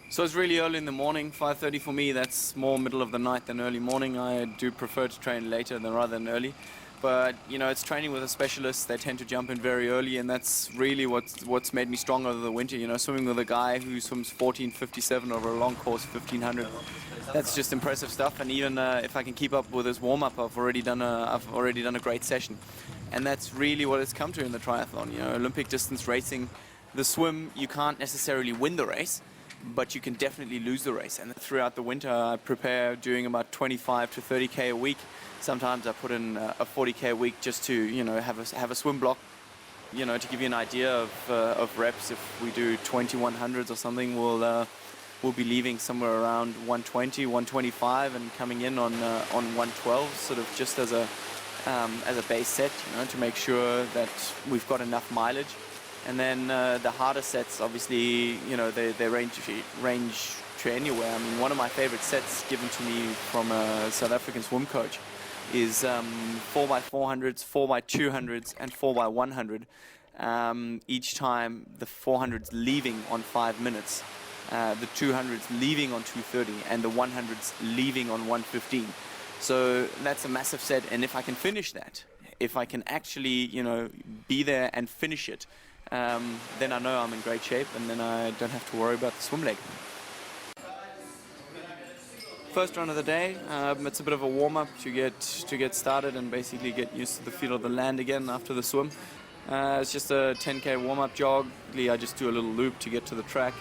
So it's really early in the morning, 5:30 for me. That's more middle of the night than early morning. I do prefer to train later rather than early. But, you know, it's training with a specialist. They tend to jump in very early, and that's really what's made me strong over the winter. You know, swimming with a guy who swims 14:57 over a long course, 1500. That's just impressive stuff. And even if I can keep up with his warm-up, I've already done a great session. And that's really what it's come to in the triathlon. You know, Olympic distance racing, the swim, you can't necessarily win the race, but you can definitely lose the race. And throughout the winter, I prepare doing about 25 to 30k a week. Sometimes I put in a 40k a week just to, you know, have a swim block. You know, to give you an idea of reps, if we do 2100s or something, we'll be leaving somewhere around 120, 125, and coming in on 112, sort of just as a base set, you know, to make sure that we've got enough mileage. And then the harder sets, obviously, you know, they range to anywhere. I mean, one of my favorite sets given to me from a South African swim coach is 4x400s, 4x200s, and 4x100. Each time the 400s leaving on 5 minutes, the 200s leaving on 2:30, and the 100s leaving on 1:15. So that's a massive set, and if I can finish that, if I can actually, you know, be there and finish it, then I know I'm in great shape, and then I don't have to worry about the swim leg. First run of the day, it's a bit of a warm-up to get started and basically get used to the feel of the land again after the swim. It's just a 10k warm-up jog. I just do a little loop to get to the track,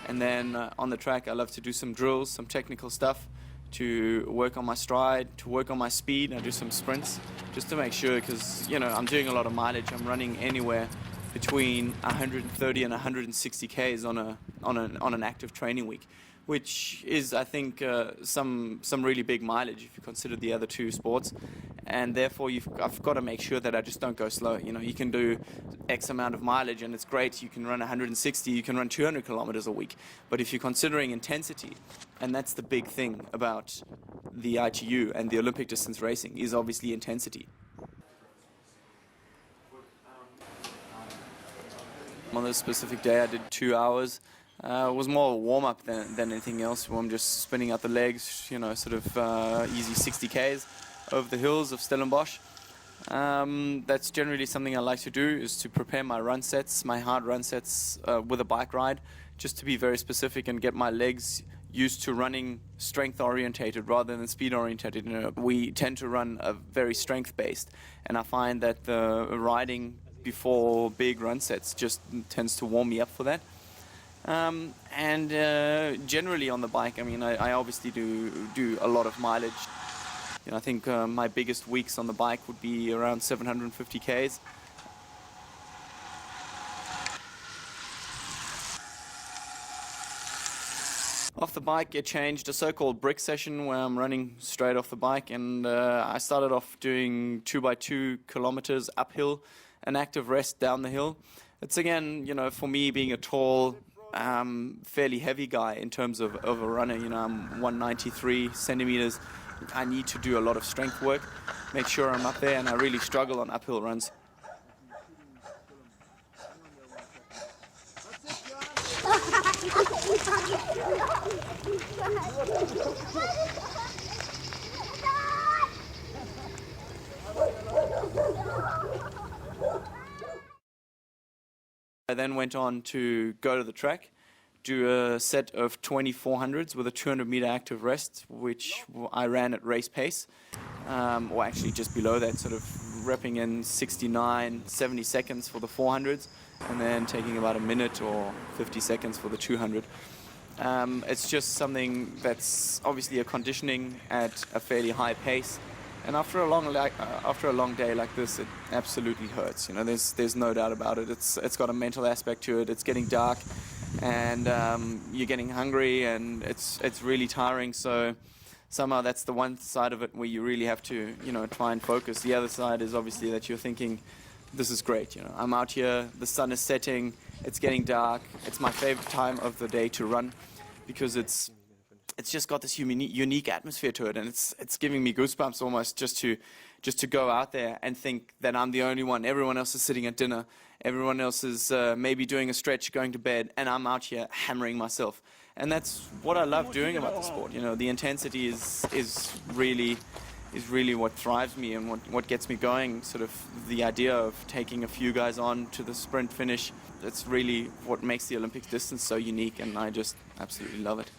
and then on the track I love to do some drills, some technical stuff to work on my stride, to work on my speed. I do some sprints just to make sure, because, you know, I'm doing a lot of mileage. I'm running anywhere between 130 and 160 k's on an active training week, which is, I think, some really big mileage if you consider the other two sports. And therefore I've got to make sure that I just don't go slow. You know, you can do X amount of mileage and it's great. You can run 160, you can run 200 kilometers a week. But if you're considering intensity, and that's the big thing about the ITU and the Olympic distance racing, is obviously intensity. On this specific day I did 2 hours. It was more a warm-up than anything else. I'm just spinning out the legs, you know, sort of easy 60 k's over the hills of Stellenbosch. That's generally something I like to do, is to prepare my run sets, my hard run sets with a bike ride, just to be very specific and get my legs used to running strength-orientated rather than speed-orientated. You know, we tend to run very strength-based, and I find that the riding before big run sets just tends to warm me up for that. And generally on the bike, I mean, I obviously do a lot of mileage. You know, I think my biggest weeks on the bike would be around 750 k's. Off the bike, it changed a so-called brick session where I'm running straight off the bike, and I started off doing 2x2 kilometers uphill, an active rest down the hill. It's, again, you know, for me, being a tall, fairly heavy guy in terms of a runner, you know, I'm 193 centimeters. I need to do a lot of strength work, make sure I'm up there, and I really struggle on uphill runs. I then went on to go to the track, do a set of 2400s with a 200-meter active rest, which I ran at race pace, or actually just below that, sort of repping in 69, 70 seconds for the 400s, and then taking about a minute or 50 seconds for the 200. It's just something that's obviously a conditioning at a fairly high pace. And after a long day like this, it absolutely hurts. You know, there's no doubt about it. It's got a mental aspect to it. It's getting dark, and you're getting hungry, and it's really tiring. So somehow that's the one side of it where you really have to, you know, try and focus. The other side is obviously that you're thinking, this is great. You know, I'm out here. The sun is setting. It's getting dark. It's my favorite time of the day to run, because it's just got this unique atmosphere to it, and it's giving me goosebumps almost just to go out there and think that I'm the only one. Everyone else is sitting at dinner, Everyone else is maybe doing a stretch, going to bed, and I'm out here hammering myself. And that's what I love doing about the sport. You know, the intensity is really what drives me and what gets me going. Sort of the idea of taking a few guys on to the sprint finish, that's really what makes the Olympic distance so unique, and I just absolutely love it.